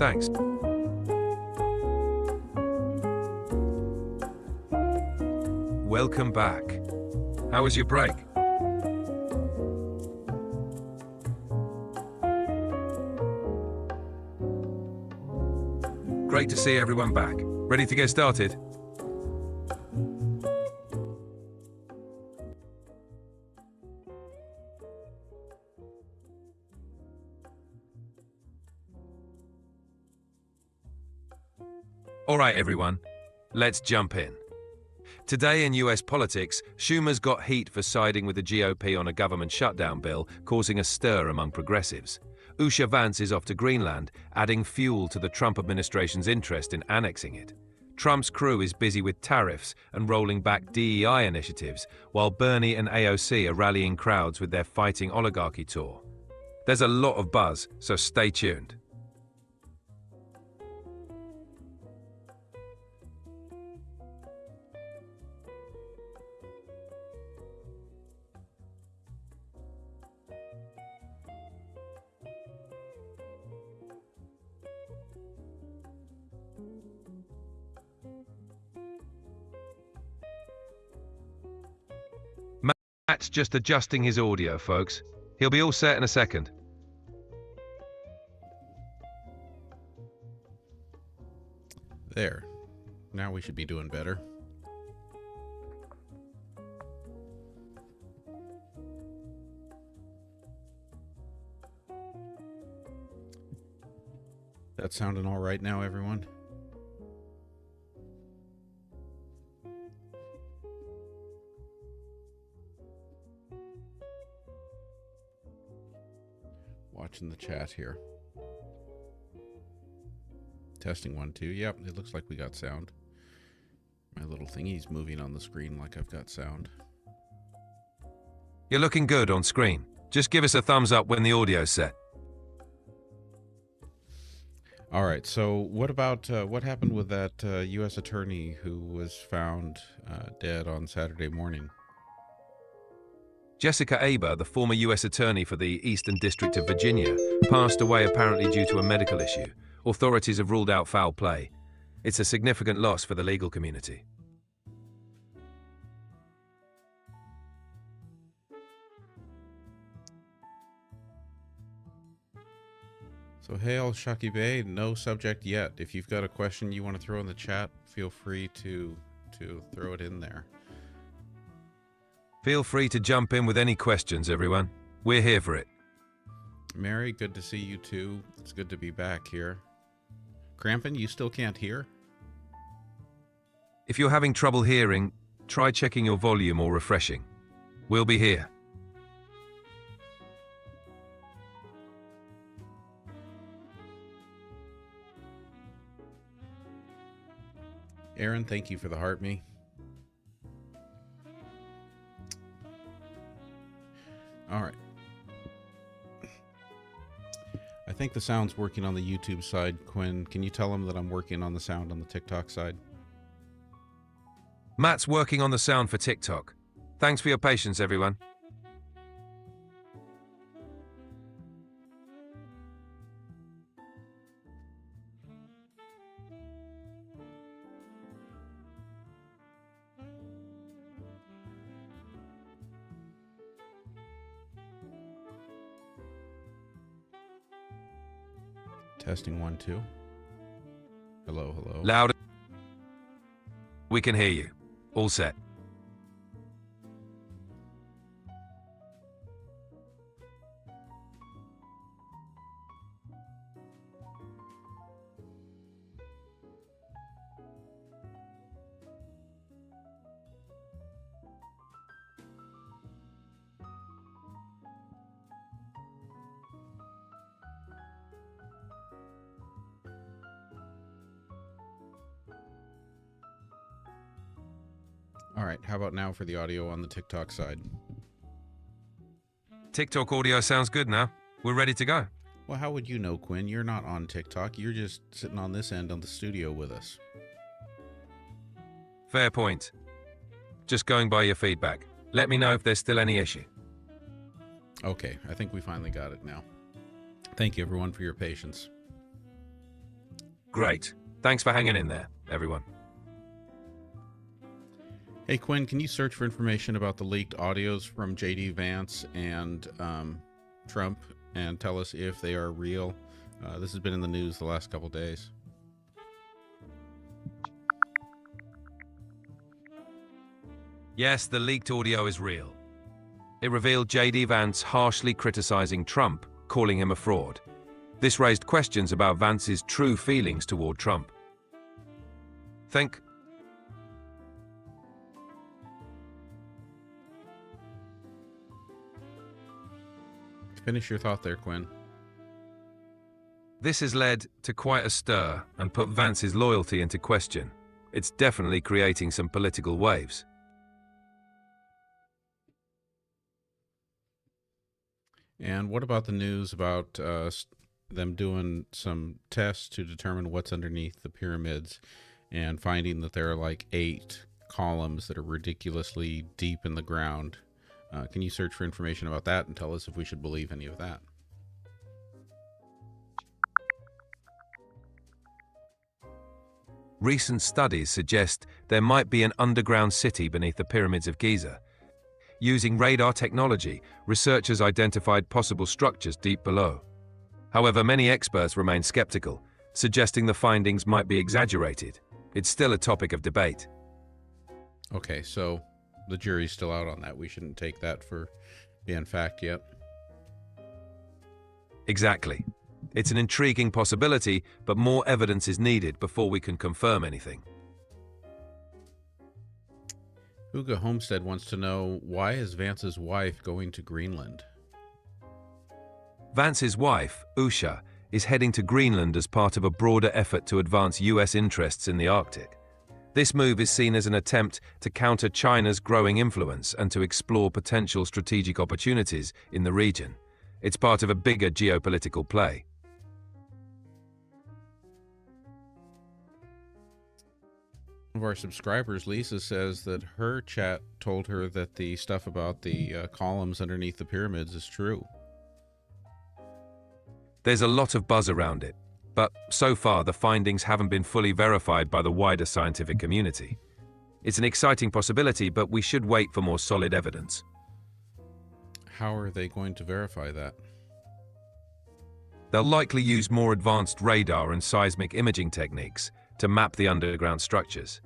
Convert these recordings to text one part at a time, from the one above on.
Thanks. Welcome back. How was your break? Great to see everyone back. Ready to get started? All right, everyone, let's jump in. Today in US politics, Schumer's got heat for siding with the GOP on a government shutdown bill, causing a stir among progressives. Usha Vance is off to Greenland, adding fuel to the Trump administration's interest in annexing it. Trump's crew is busy with tariffs and rolling back DEI initiatives, while Bernie and AOC are rallying crowds with their Fighting Oligarchy tour. There's a lot of buzz, so stay tuned. Matt's just adjusting his audio, folks. He'll be all set in a second. There. Now we should be doing better. That sounding all right now, everyone? Watching the chat here. Testing 1, 2. Yep, it looks like we got sound. My little thingy's moving on the screen like I've got sound. You're looking good on screen. Just give us a thumbs up when the audio's set. All right, so what about what happened with that U.S. attorney who was found dead on Saturday morning? Jessica Aber, the former U.S. attorney for the Eastern District of Virginia, passed away apparently due to a medical issue. Authorities have ruled out foul play. It's a significant loss for the legal community. So hail Shaki Bay, no subject yet. If you've got a question you want to throw in the chat, feel free to throw it in there. Feel free to jump in with any questions, everyone. We're here for it. Mary, good to see you too. It's good to be back here. Crampin, you still can't hear? If you're having trouble hearing, try checking your volume or refreshing. We'll be here. Aaron, thank you for the heart me. All right. I think the sound's working on the YouTube side. Quinn, can you tell him that I'm working on the sound on the TikTok side? Matt's working on the sound for TikTok. Thanks for your patience, everyone. Testing 1, 2. Hello, hello. Louder. We can hear you. All set. All right, how about now for the audio on the TikTok side? TikTok audio sounds good now. We're ready to go. Well, how would you know, Quinn? You're not on TikTok. You're just sitting on this end of the studio with us. Fair point. Just going by your feedback. Let me know if there's still any issue. Okay, I think we finally got it now. Thank you, everyone, for your patience. Great. Thanks for hanging in there, everyone. Hey, Quinn, can you search for information about the leaked audios from J.D. Vance and Trump and tell us if they are real? This has been in the news the last couple days. Yes, the leaked audio is real. It revealed J.D. Vance harshly criticizing Trump, calling him a fraud. This raised questions about Vance's true feelings toward Trump. Think. Finish your thought there, Quinn. This has led to quite a stir and put Vance's loyalty into question. It's definitely creating some political waves. And what about the news about them doing some tests to determine what's underneath the pyramids and finding that there are like 8 columns that are ridiculously deep in the ground? Can you search for information about that and tell us if we should believe any of that? Recent studies suggest there might be an underground city beneath the pyramids of Giza. Using radar technology, researchers identified possible structures deep below. However, many experts remain skeptical, suggesting the findings might be exaggerated. It's still a topic of debate. Okay, so the jury's still out on that. We shouldn't take that for being fact yet. Exactly. It's an intriguing possibility, but more evidence is needed before we can confirm anything. Huga Homestead wants to know, why is Vance's wife going to Greenland? Vance's wife, Usha, is heading to Greenland as part of a broader effort to advance US interests in the Arctic. This move is seen as an attempt to counter China's growing influence and to explore potential strategic opportunities in the region. It's part of a bigger geopolitical play. One of our subscribers, Lisa, says that her chat told her that the stuff about the columns underneath the pyramids is true. There's a lot of buzz around it, but so far the findings haven't been fully verified by the wider scientific community. It's an exciting possibility, but we should wait for more solid evidence. How are they going to verify that? They'll likely use more advanced radar and seismic imaging techniques to map the underground structures.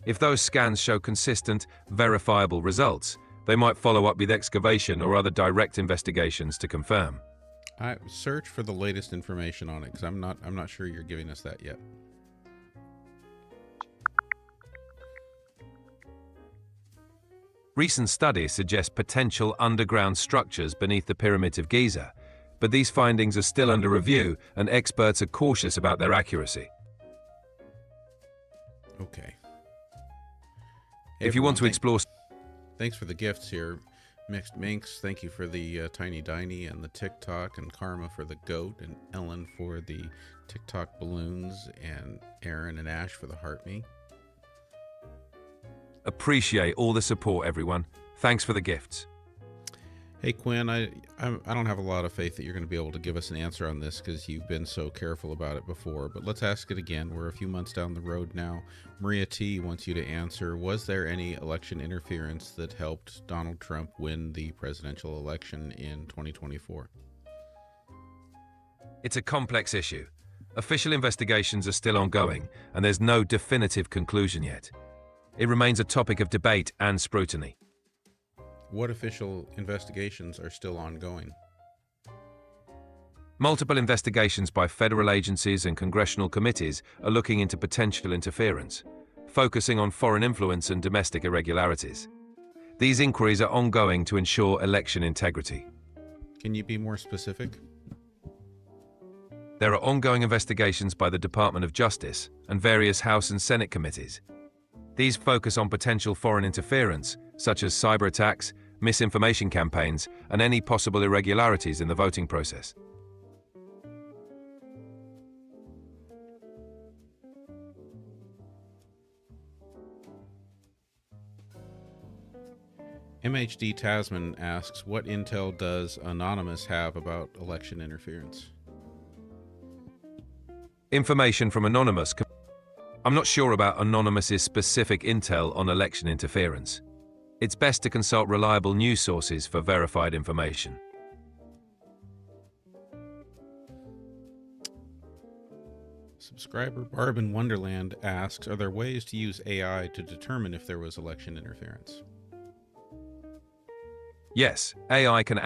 If those scans show consistent, verifiable results, they might follow up with excavation or other direct investigations to confirm. I search for the latest information on it, because I'm not sure you're giving us that yet. Recent studies suggest potential underground structures beneath the pyramids of Giza, but these findings are still under review and experts are cautious about their accuracy. Okay. If you want to explore... Thanks for the gifts here. Mixed Minx, thank you for the Tiny Diney and the TikTok, and Karma for the goat, and Ellen for the TikTok balloons, and Aaron and Ash for the heart me. Appreciate all the support, everyone. Thanks for the gifts. Hey Quinn, I don't have a lot of faith that you're going to be able to give us an answer on this because you've been so careful about it before, but let's ask it again. We're a few months down the road now. Maria T wants you to answer, was there any election interference that helped Donald Trump win the presidential election in 2024? It's a complex issue. Official investigations are still ongoing, and there's no definitive conclusion yet. It remains a topic of debate and scrutiny. What official investigations are still ongoing? Multiple investigations by federal agencies and congressional committees are looking into potential interference, focusing on foreign influence and domestic irregularities. These inquiries are ongoing to ensure election integrity. Can you be more specific? There are ongoing investigations by the Department of Justice and various House and Senate committees. These focus on potential foreign interference, such as cyber attacks, misinformation campaigns, and any possible irregularities in the voting process. MHD Tasman asks, what intel does Anonymous have about election interference? Information from Anonymous. I'm not sure about Anonymous's specific intel on election interference. It's best to consult reliable news sources for verified information. Subscriber Barb in Wonderland asks, are there ways to use AI to determine if there was election interference? Yes, AI can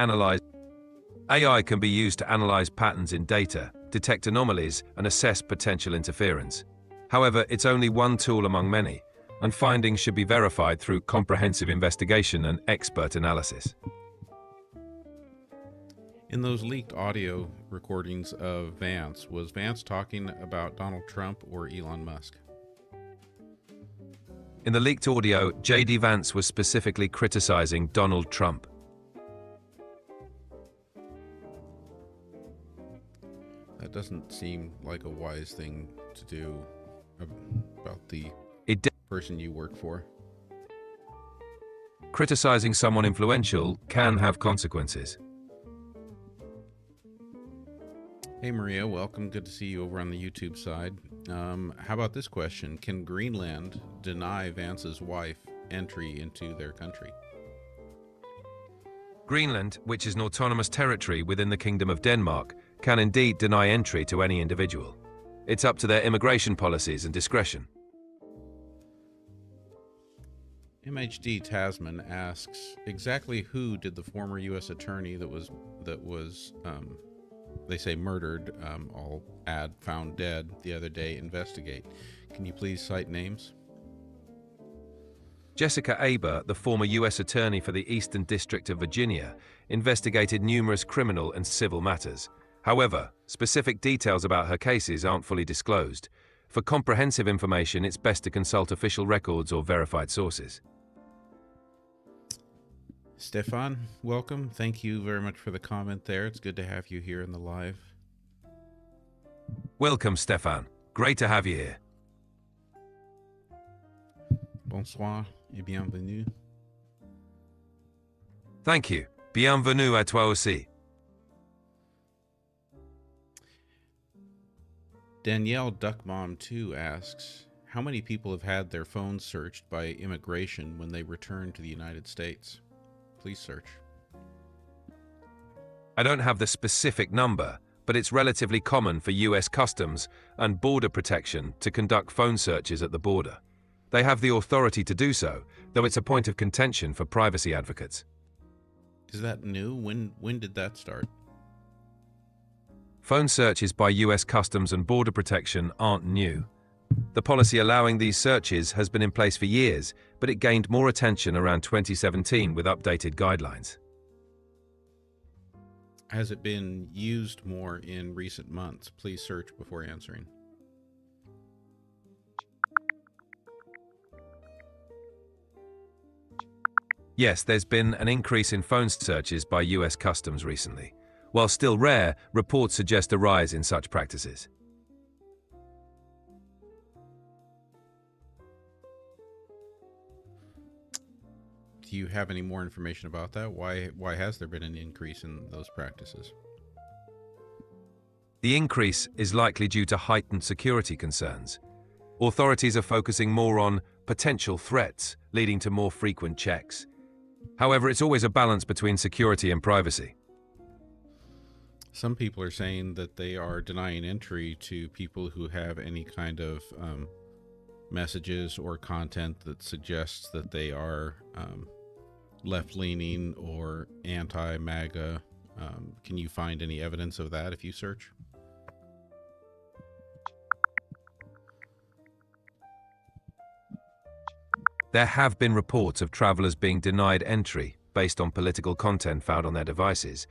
be used to analyze patterns in data, detect anomalies, and assess potential interference. However, it's only one tool among many, and findings should be verified through comprehensive investigation and expert analysis. In those leaked audio recordings of Vance, was Vance talking about Donald Trump or Elon Musk? In the leaked audio, J.D. Vance was specifically criticizing Donald Trump. That doesn't seem like a wise thing to do about the person you work for. Criticizing someone influential can have consequences. Hey Maria, welcome. Good to see you over on the YouTube side. How about this question? Can Greenland deny Vance's wife entry into their country? Greenland, which is an autonomous territory within the Kingdom of Denmark, can indeed deny entry to any individual. It's up to their immigration policies and discretion. MHD Tasman asks, exactly who did the former U.S. attorney that was they say murdered, I'll add found dead the other day, investigate? Can you please cite names? Jessica Aber, the former U.S. attorney for the Eastern District of Virginia, investigated numerous criminal and civil matters. However, specific details about her cases aren't fully disclosed. For comprehensive information, it's best to consult official records or verified sources. Stefan, welcome. Thank you very much for the comment there. It's good to have you here in the live. Welcome, Stefan. Great to have you here. Bonsoir et bienvenue. Thank you. Bienvenue à toi aussi. Danielle Duckmom 2 asks, how many people have had their phones searched by immigration when they return to the United States? Please search. I don't have the specific number, but it's relatively common for U.S. Customs and Border Protection to conduct phone searches at the border. They have the authority to do so, though it's a point of contention for privacy advocates. Is that new? When did that start? Phone searches by U.S. Customs and Border Protection aren't new. The policy allowing these searches has been in place for years, but it gained more attention around 2017 with updated guidelines. Has it been used more in recent months? Please search before answering. Yes, there's been an increase in phone searches by U.S. Customs recently. While still rare, reports suggest a rise in such practices. Do you have any more information about that? Why has there been an increase in those practices? The increase is likely due to heightened security concerns. Authorities are focusing more on potential threats, leading to more frequent checks. However, it's always a balance between security and privacy. Some people are saying that they are denying entry to people who have any kind of messages or content that suggests that they are left-leaning or anti-MAGA. Can you find any evidence of that if you search? There have been reports of travelers being denied entry based on political content found on their devices,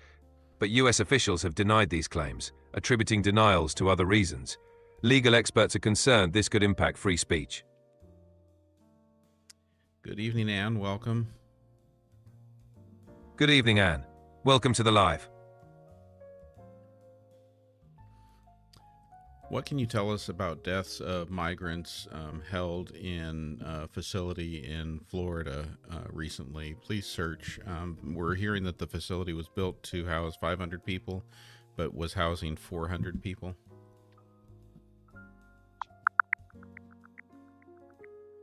but U.S. officials have denied these claims, attributing denials to other reasons. Legal experts are concerned this could impact free speech. Good evening, Anne. Welcome. Good evening, Anne. Welcome to the live. What can you tell us about deaths of migrants held in a facility in Florida recently? Please search. We're hearing that the facility was built to house 500 people, but was housing 400 people.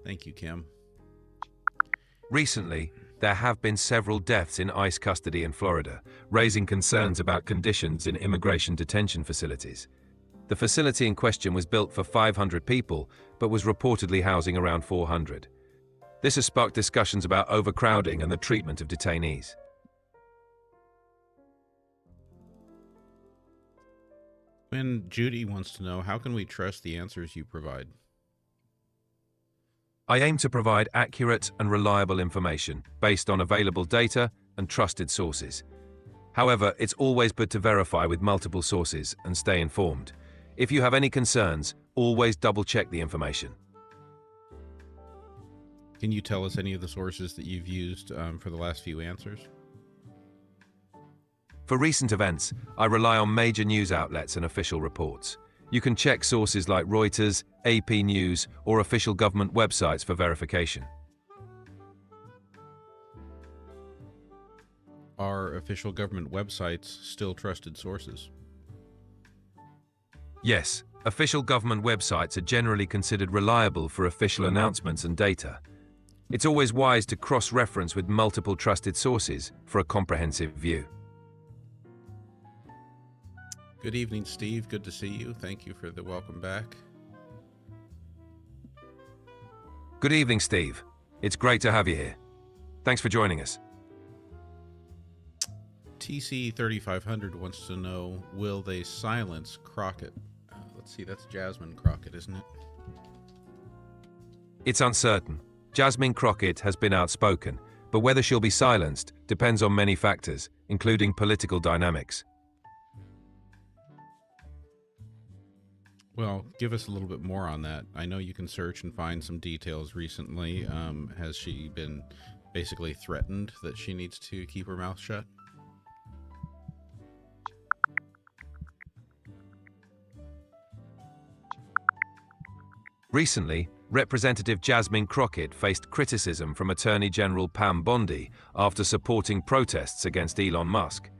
Thank you, Kim. Recently, there have been several deaths in ICE custody in Florida, raising concerns about conditions in immigration detention facilities. The facility in question was built for 500 people, but was reportedly housing around 400. This has sparked discussions about overcrowding and the treatment of detainees. And Judy wants to know, how can we trust the answers you provide? I aim to provide accurate and reliable information based on available data and trusted sources. However, it's always good to verify with multiple sources and stay informed. If you have any concerns, always double-check the information. Can you tell us any of the sources that you've used for the last few answers? For recent events, I rely on major news outlets and official reports. You can check sources like Reuters, AP News, or official government websites for verification. Are official government websites still trusted sources? Yes, official government websites are generally considered reliable for official announcements and data. It's always wise to cross-reference with multiple trusted sources for a comprehensive view. Good evening, Steve. Good to see you. Thank you for the welcome back. Good evening, Steve. It's great to have you here. Thanks for joining us. TC 3500 wants to know, will they silence Crockett? Let's see, that's Jasmine Crockett, isn't it? It's uncertain. Jasmine Crockett has been outspoken, but whether she'll be silenced depends on many factors, including political dynamics. Well, give us a little bit more on that. I know you can search and find some details recently. Has she been basically threatened that she needs to keep her mouth shut? Recently, Representative Jasmine Crockett faced criticism from Attorney General Pam Bondi after supporting protests against Elon Musk.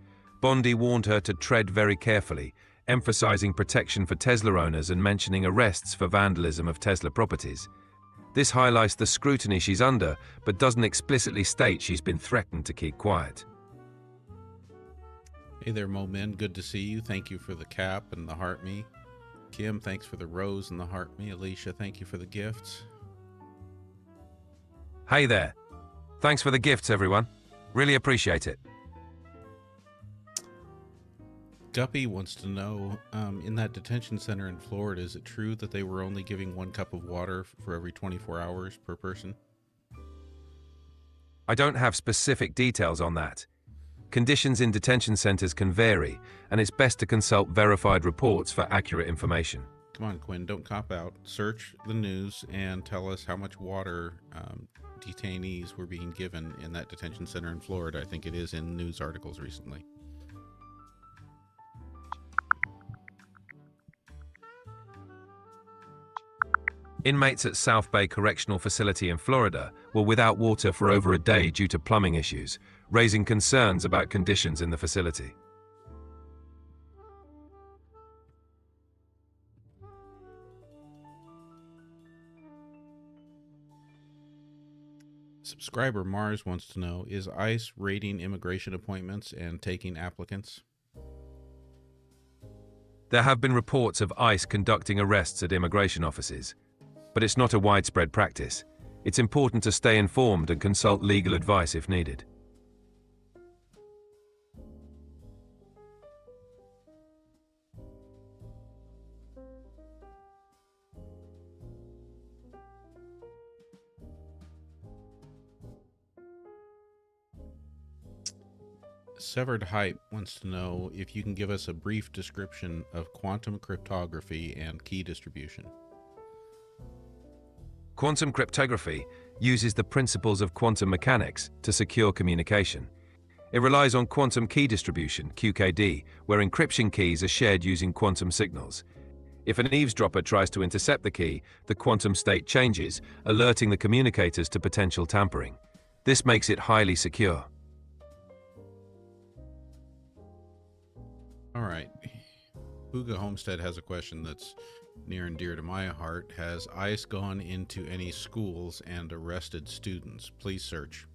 Bondi warned her to tread very carefully, emphasizing protection for Tesla owners and mentioning arrests for vandalism of Tesla properties. This highlights the scrutiny she's under, but doesn't explicitly state she's been threatened to keep quiet. Hey there, Mo Min. Good to see you. Thank you for the cap and the heart me. Kim, thanks for the rose and the heart me. Alicia, thank you for the gifts. Hey there. Thanks for the gifts, everyone. Really appreciate it. Guppy wants to know, in that detention center in Florida, is it true that they were only giving 1 cup of water for every 24 hours per person? I don't have specific details on that. Conditions in detention centers can vary, and it's best to consult verified reports for accurate information. Come on, Quinn, don't cop out. Search the news and tell us how much water detainees were being given in that detention center in Florida. I think it is in news articles recently. Inmates at South Bay Correctional Facility in Florida were without water for over a day due to plumbing issues, raising concerns about conditions in the facility. Subscriber Mars wants to know, is ICE rating immigration appointments and taking applicants? There have been reports of ICE conducting arrests at immigration offices, but it's not a widespread practice. It's important to stay informed and consult legal advice if needed. Severed Hype wants to know if you can give us a brief description of quantum cryptography and key distribution. Quantum cryptography uses the principles of quantum mechanics to secure communication. It relies on quantum key distribution, QKD, where encryption keys are shared using quantum signals. If an eavesdropper tries to intercept the key, the quantum state changes, alerting the communicators to potential tampering. This makes it highly secure. All right. Huga Homestead has a question that's near and dear to my heart. Has ICE gone into any schools and arrested students? Please search.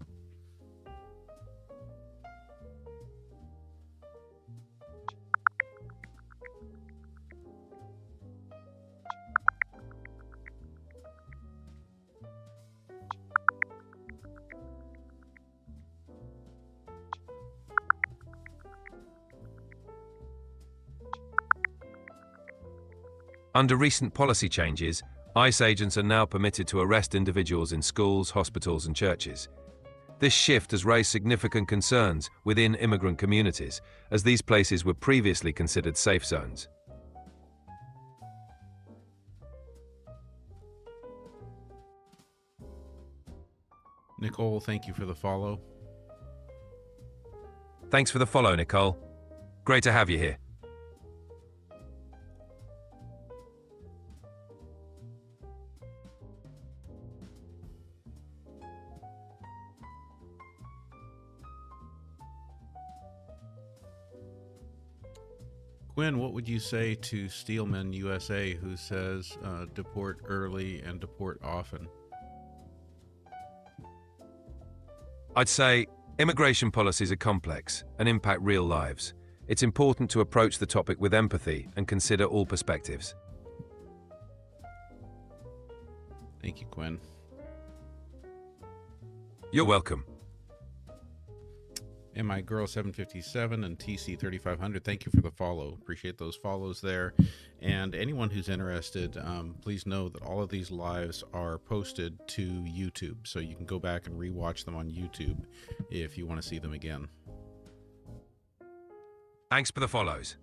Under recent policy changes, ICE agents are now permitted to arrest individuals in schools, hospitals, and churches. This shift has raised significant concerns within immigrant communities, as these places were previously considered safe zones. Nicole, thank you for the follow. Thanks for the follow, Nicole. Great to have you here. Quinn, what would you say to Steelman USA, who says deport early and deport often? I'd say immigration policies are complex and impact real lives. It's important to approach the topic with empathy and consider all perspectives. Thank you, Quinn. You're welcome. MI Girl 757 and TC 3500, thank you for the follow. Appreciate those follows there. And anyone who's interested, please know that all of these lives are posted to YouTube, so you can go back and rewatch them on YouTube if you want to see them again. Thanks for the follows.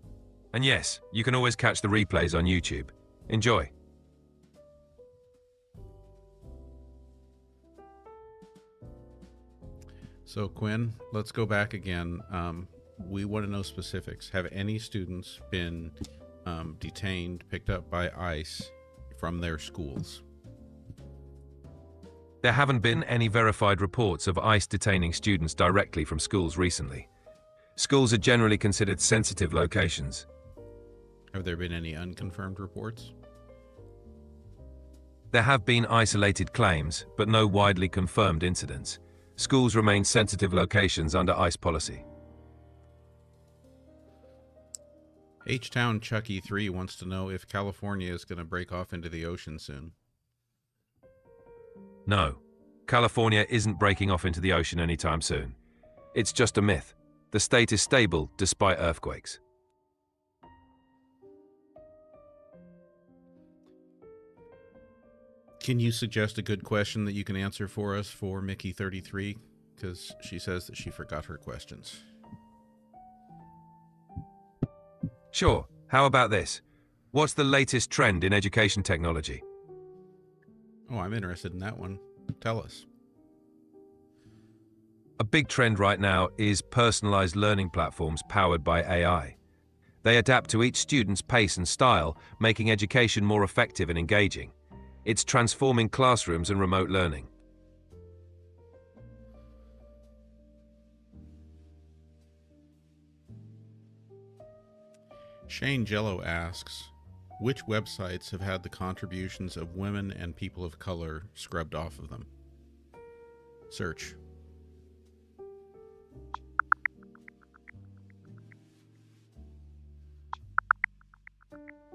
And yes, you can always catch the replays on YouTube. Enjoy. So Quinn, let's go back again. We want to know specifics. Have any students been detained, picked up by ICE from their schools? There haven't been any verified reports of ICE detaining students directly from schools recently. Schools are generally considered sensitive locations. Have there been any unconfirmed reports? There have been isolated claims, but no widely confirmed incidents. Schools remain sensitive locations under ICE policy. H-Town Chucky 3 wants to know if California is going to break off into the ocean soon. No, California isn't breaking off into the ocean anytime soon. It's just a myth. The state is stable despite earthquakes. Can you suggest a good question that you can answer for us for Mickey33? Because she says that she forgot her questions. Sure. How about this? What's the latest trend in education technology? Oh, I'm interested in that one. Tell us. A big trend right now is personalized learning platforms powered by AI. They adapt to each student's pace and style, making education more effective and engaging. It's transforming classrooms and remote learning. Shane Jello asks, which websites have had the contributions of women and people of color scrubbed off of them? Search.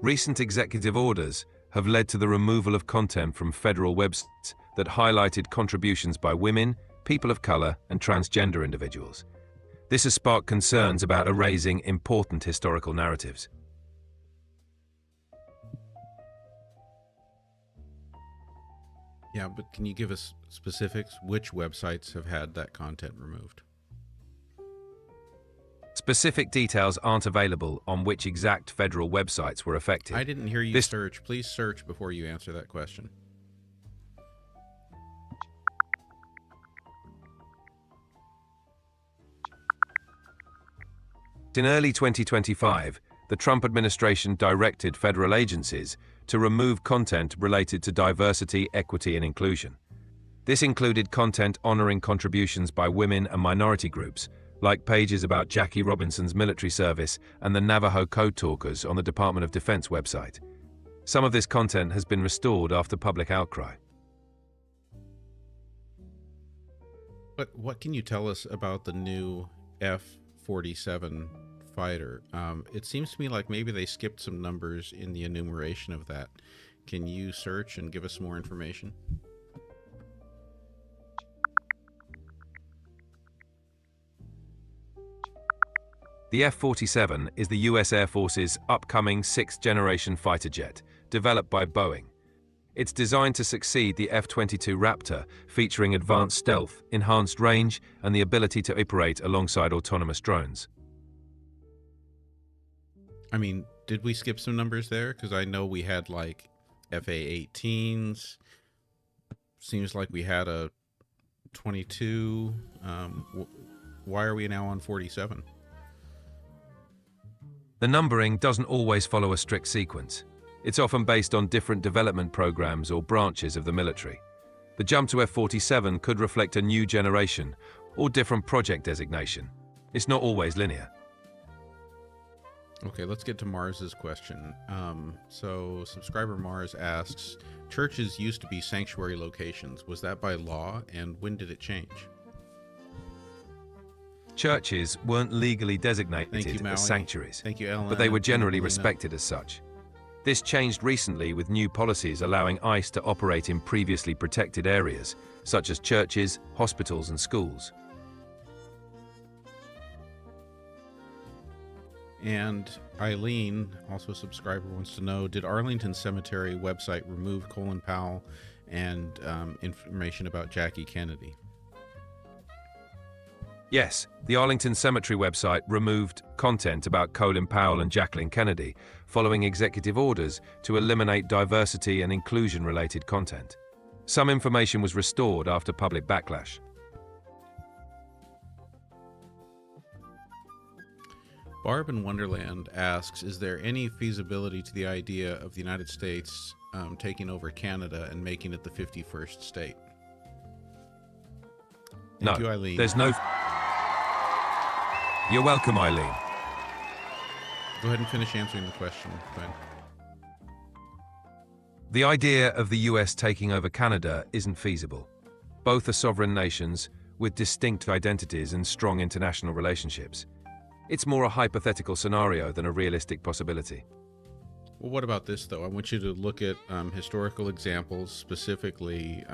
Recent executive orders have led to the removal of content from federal websites that highlighted contributions by women, people of color, and transgender individuals. This has sparked concerns about erasing important historical narratives. Yeah, but can you give us specifics? Which websites have had that content removed? Specific details aren't available on which exact federal websites were affected. I didn't hear you search. Please search before you answer that question. In early 2025, the Trump administration directed federal agencies to remove content related to diversity, equity, and inclusion. This included content honoring contributions by women and minority groups, like pages about Jackie Robinson's military service and the Navajo Code Talkers on the Department of Defense website. Some of this content has been restored after public outcry. But what can you tell us about the new F-47 fighter? It seems to me like maybe they skipped some numbers in the enumeration of that. Can you search and give us more information? The F-47 is the US Air Force's upcoming sixth-generation fighter jet, developed by Boeing. It's designed to succeed the F-22 Raptor, featuring advanced stealth, enhanced range, and the ability to operate alongside autonomous drones. I mean, did we skip some numbers there? Because I know we had like FA-18s. Seems like we had a 22. Why are we now on 47? The numbering doesn't always follow a strict sequence. It's often based on different development programs or branches of the military. The jump to F-47 could reflect a new generation or different project designation. It's not always linear. Okay, let's get to Mars's question. So subscriber Mars asks, churches used to be sanctuary locations. Was that by law, and when did it change? Churches weren't legally designated as sanctuaries, but they were generally respected as such. This changed recently with new policies allowing ICE to operate in previously protected areas, such as churches, hospitals, and schools. And Eileen, also a subscriber, wants to know, did Arlington Cemetery website remove Colin Powell and information about Jackie Kennedy? Yes, the Arlington Cemetery website removed content about Colin Powell and Jacqueline Kennedy following executive orders to eliminate diversity and inclusion-related content. Some information was restored after public backlash. Barb in Wonderland asks, is there any feasibility to the idea of the United States taking over Canada and making it the 51st state? Thank you, Eileen. There's no... You're welcome, Eileen. Go ahead and finish answering the question, Quinn. The idea of the US taking over Canada isn't feasible. Both are sovereign nations with distinct identities and strong international relationships. It's more a hypothetical scenario than a realistic possibility. Well, what about this, though? I want you to look at historical examples, specifically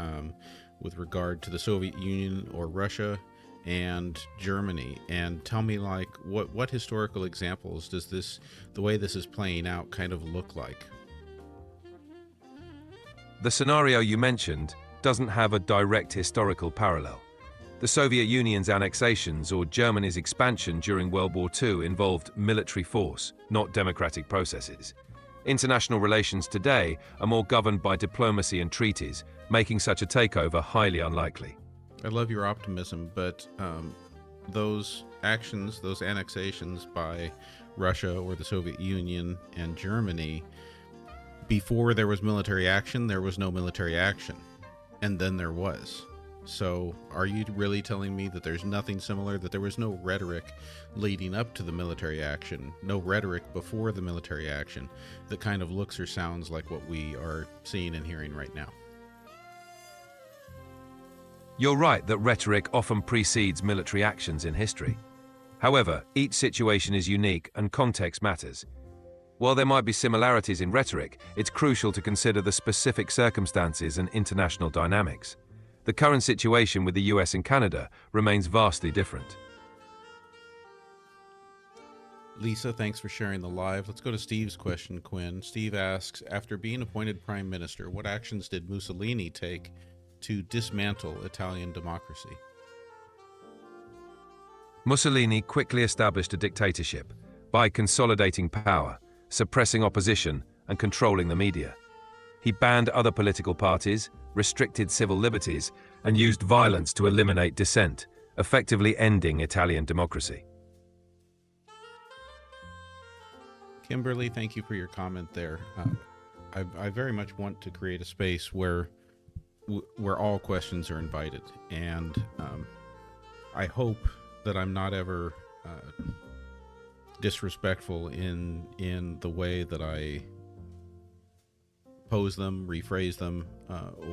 with regard to the Soviet Union or Russia and Germany, and tell me, like, what historical examples does the way this is playing out kind of look like? The scenario you mentioned doesn't have a direct historical parallel. The Soviet Union's annexations or Germany's expansion during World War II involved military force, not democratic processes. International relations today are more governed by diplomacy and treaties, making such a takeover highly unlikely. I love your optimism, but those actions, those annexations by Russia or the Soviet Union and Germany, before there was military action, there was no military action. And then there was. So are you really telling me that there's nothing similar, that there was no rhetoric leading up to the military action, no rhetoric before the military action that kind of looks or sounds like what we are seeing and hearing right now? You're right that rhetoric often precedes military actions in history. However, each situation is unique and context matters. While there might be similarities in rhetoric, it's crucial to consider the specific circumstances and international dynamics. The current situation with the US and Canada remains vastly different. Lisa, thanks for sharing the live. Let's go to Steve's question, Quinn. Steve asks, after being appointed prime minister, what actions did Mussolini take to dismantle Italian democracy? Mussolini quickly established a dictatorship by consolidating power, suppressing opposition, and controlling the media. He banned other political parties, restricted civil liberties, and used violence to eliminate dissent, effectively ending Italian democracy. Kimberly, thank you for your comment there. I very much want to create a space where all questions are invited, and I hope that I'm not ever disrespectful in the way that I pose them, rephrase them,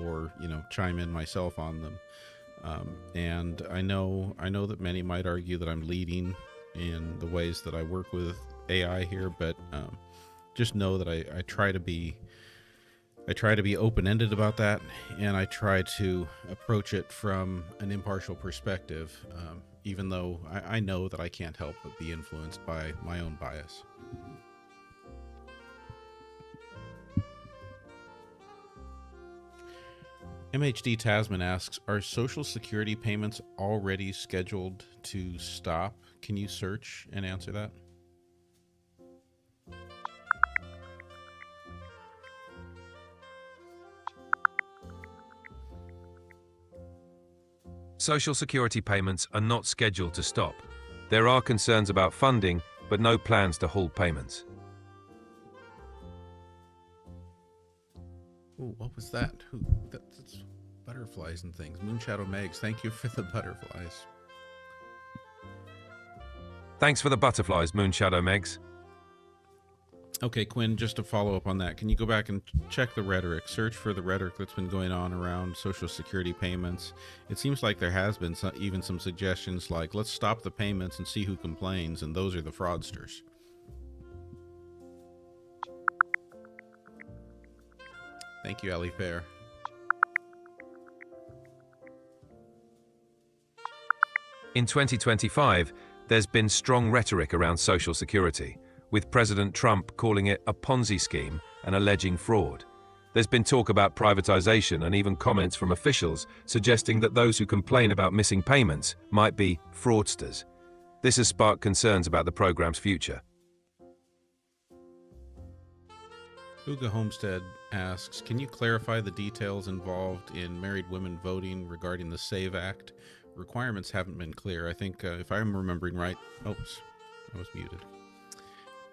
or chime in myself on them. And I know that many might argue that I'm leading in the ways that I work with AI here, but just know that I try to be open-ended about that, and I try to approach it from an impartial perspective, even though I know that I can't help but be influenced by my own bias. MHD Tasman asks, are Social Security payments already scheduled to stop? Can you search and answer that? Social Security payments are not scheduled to stop. There are concerns about funding, but no plans to halt payments. Ooh, what was that? That's butterflies and things. Moonshadow Megs, thank you for the butterflies. Thanks for the butterflies, Moonshadow Megs. Okay, Quinn, just to follow up on that, can you go back and check the rhetoric? Search for the rhetoric that's been going on around Social Security payments. It seems like there has been even some suggestions like, let's stop the payments and see who complains, and those are the fraudsters. Thank you, Ali Fair. In 2025, there's been strong rhetoric around Social Security, with President Trump calling it a Ponzi scheme and alleging fraud. There's been talk about privatization and even comments from officials suggesting that those who complain about missing payments might be fraudsters. This has sparked concerns about the program's future. Uga Homestead asks, can you clarify the details involved in married women voting regarding the SAVE Act? Requirements haven't been clear. I think, if I'm remembering right, oops, I was muted.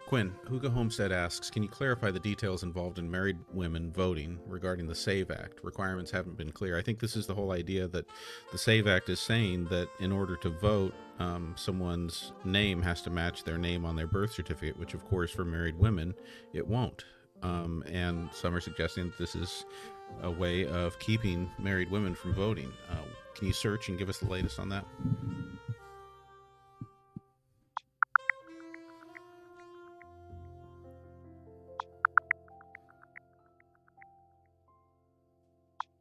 Quinn, Huga Homestead asks, can you clarify the details involved in married women voting regarding the SAVE Act? Requirements haven't been clear. I think this is the whole idea that the SAVE Act is saying that in order to vote, someone's name has to match their name on their birth certificate, which of course for married women, it won't. And some are suggesting that this is a way of keeping married women from voting. Can you search and give us the latest on that?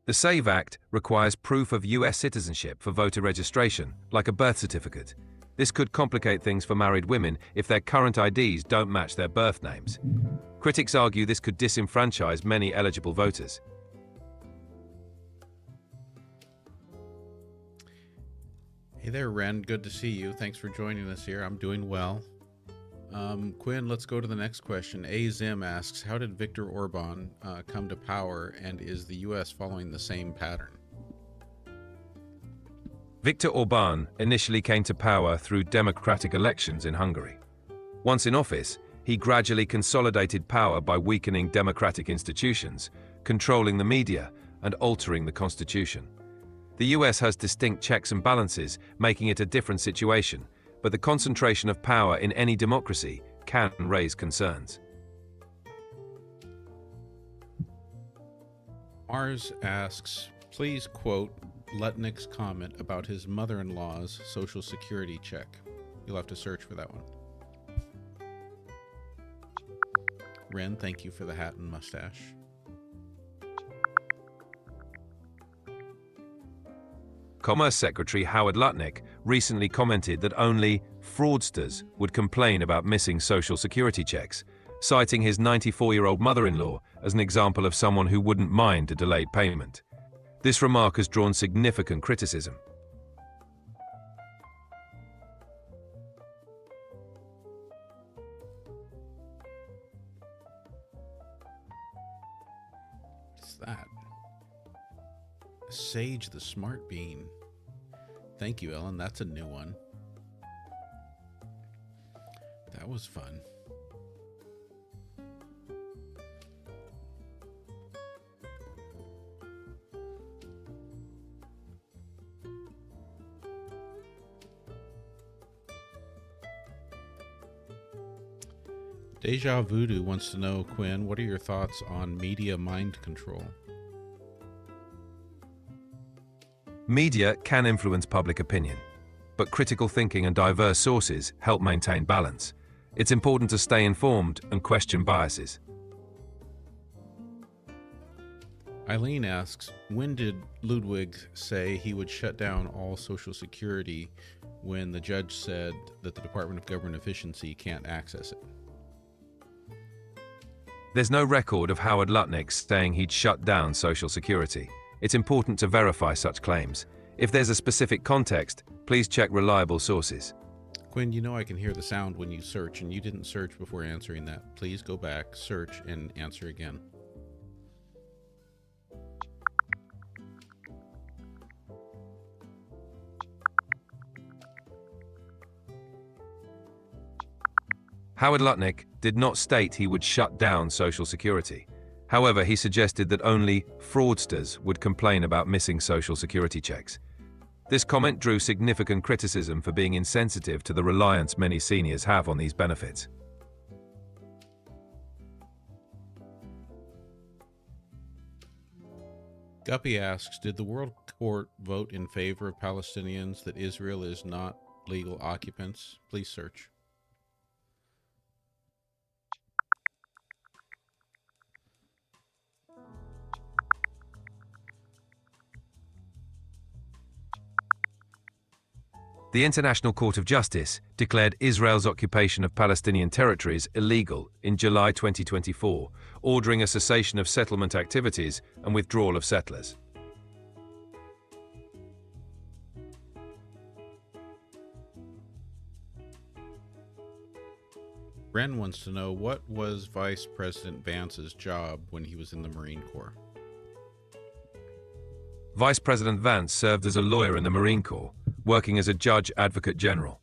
The SAVE Act requires proof of US citizenship for voter registration, like a birth certificate. This could complicate things for married women if their current IDs don't match their birth names. Critics argue this could disenfranchise many eligible voters. Hey there, Ren. Good to see you. Thanks for joining us here. I'm doing well. Quinn, let's go to the next question. Azim asks, how did Viktor Orban come to power, and is the U.S. following the same pattern? Viktor Orban initially came to power through democratic elections in Hungary. Once in office, he gradually consolidated power by weakening democratic institutions, controlling the media, and altering the constitution. The US has distinct checks and balances, making it a different situation, but the concentration of power in any democracy can raise concerns. Mars asks, please quote Lutnick's comment about his mother-in-law's Social Security check. You'll have to search for that one. Ren, thank you for the hat and mustache. Commerce Secretary Howard Lutnick recently commented that only fraudsters would complain about missing Social Security checks, citing his 94-year-old mother-in-law as an example of someone who wouldn't mind a delayed payment. This remark has drawn significant criticism. What's that? Sage the Smart Bean. Thank you, Ellen. That's a new one. That was fun. Deja Voodoo wants to know, Quinn, what are your thoughts on media mind control? Media can influence public opinion, but critical thinking and diverse sources help maintain balance. It's important to stay informed and question biases. Eileen asks, when did Ludwig say he would shut down all Social Security when the judge said that the Department of Government Efficiency can't access it? There's no record of Howard Lutnick saying he'd shut down Social Security. It's important to verify such claims. If there's a specific context, please check reliable sources. Quinn, you know I can hear the sound when you search, and you didn't search before answering that. Please go back, search, and answer again. Howard Lutnick did not state he would shut down Social Security. However, he suggested that only fraudsters would complain about missing Social Security checks. This comment drew significant criticism for being insensitive to the reliance many seniors have on these benefits. Guppy asks, did the World Court vote in favor of Palestinians that Israel is not legal occupants? Please search. The International Court of Justice declared Israel's occupation of Palestinian territories illegal in July 2024, ordering a cessation of settlement activities and withdrawal of settlers. Ren wants to know, what was Vice President Vance's job when he was in the Marine Corps? Vice President Vance served as a lawyer in the Marine Corps, working as a judge advocate general.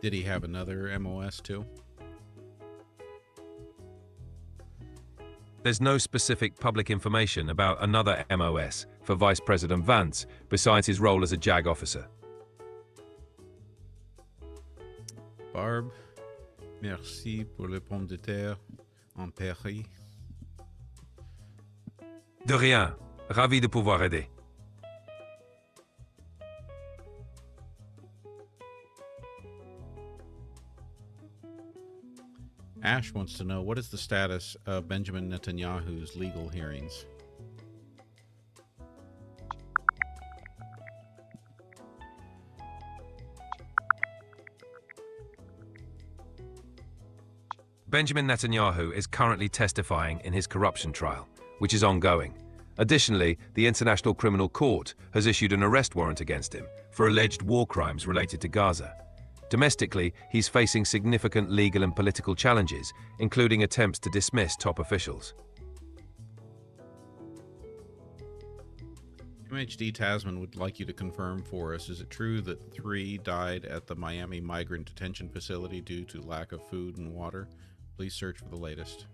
Did he have another MOS too? There's no specific public information about another MOS for Vice President Vance besides his role as a JAG officer. Barb, merci pour le pomme de terre en Paris. De rien. Ravi de pouvoir aider. Ash wants to know, what is the status of Benjamin Netanyahu's legal hearings? Benjamin Netanyahu is currently testifying in his corruption trial, which is ongoing. Additionally, the International Criminal Court has issued an arrest warrant against him for alleged war crimes related to Gaza. Domestically, he's facing significant legal and political challenges, including attempts to dismiss top officials. MHD Tasman would like you to confirm for us, is it true that 3 died at the Miami Migrant Detention Facility due to lack of food and water? Please search for the latest.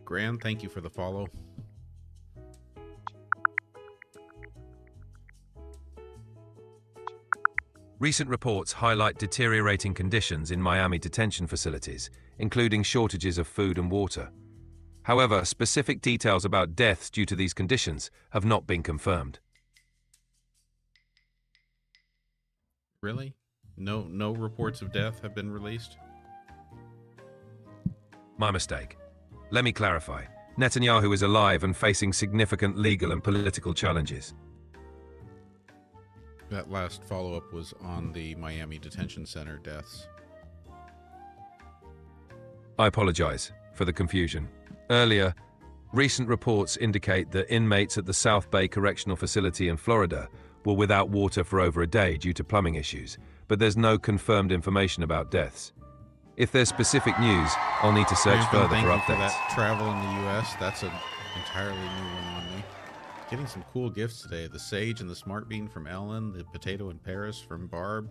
Gran, thank you for the follow. Recent reports highlight deteriorating conditions in Miami detention facilities, including shortages of food and water. However, specific details about deaths due to these conditions have not been confirmed. Really? No reports of death have been released? My mistake. Let me clarify. Netanyahu is alive and facing significant legal and political challenges. That last follow-up was on the Miami Detention Center deaths. I apologize for the confusion. Earlier, recent reports indicate that inmates at the South Bay Correctional Facility in Florida were without water for over a day due to plumbing issues, but there's no confirmed information about deaths. If there's specific news, I'll need to search further for updates. Thank you for that travel in the U.S. That's an entirely new one on me. Getting some cool gifts today. The sage and the smart bean from Ellen, the potato in Paris from Barb,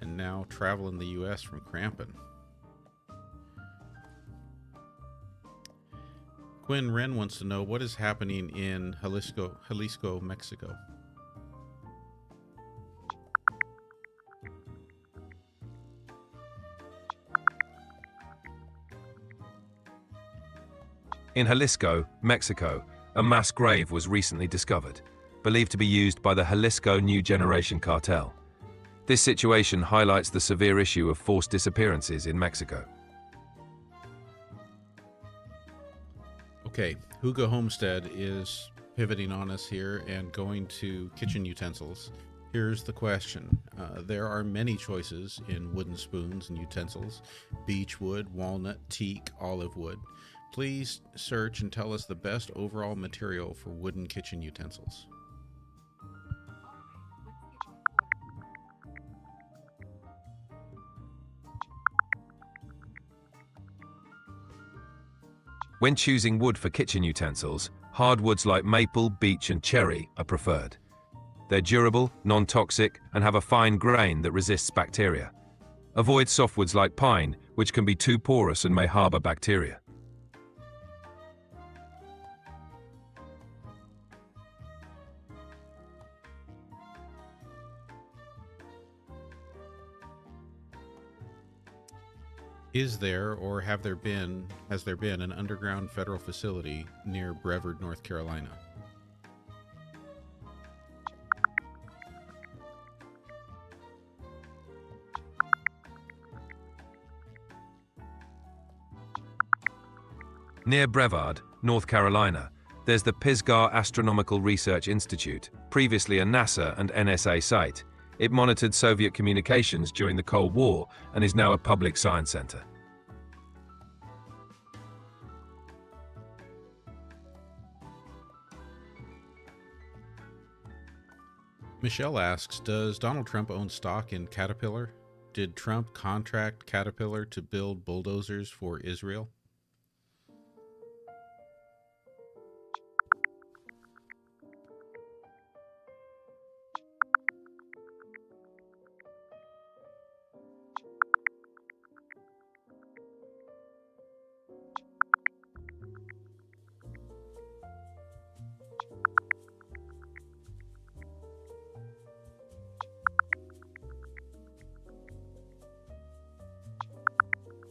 and now travel in the U.S. from Crampon. Quinn Wren wants to know, what is happening in Jalisco, Mexico? In Jalisco, Mexico, a mass grave was recently discovered, believed to be used by the Jalisco New Generation cartel. This situation highlights the severe issue of forced disappearances in Mexico. Okay, Hugo Homestead is pivoting on us here and going to kitchen utensils. Here's the question. There are many choices in wooden spoons and utensils: beech wood, walnut, teak, olive wood. Please search and tell us the best overall material for wooden kitchen utensils. When choosing wood for kitchen utensils, hardwoods like maple, beech, and cherry are preferred. They're durable, non-toxic, and have a fine grain that resists bacteria. Avoid softwoods like pine, which can be too porous and may harbor bacteria. Is there or has there been an underground federal facility near Brevard, North Carolina? Near Brevard, North Carolina, there's the Pisgah Astronomical Research Institute, previously a NASA and NSA site. It monitored Soviet communications during the Cold War and is now a public science center. Michelle asks, does Donald Trump own stock in Caterpillar? Did Trump contract Caterpillar to build bulldozers for Israel?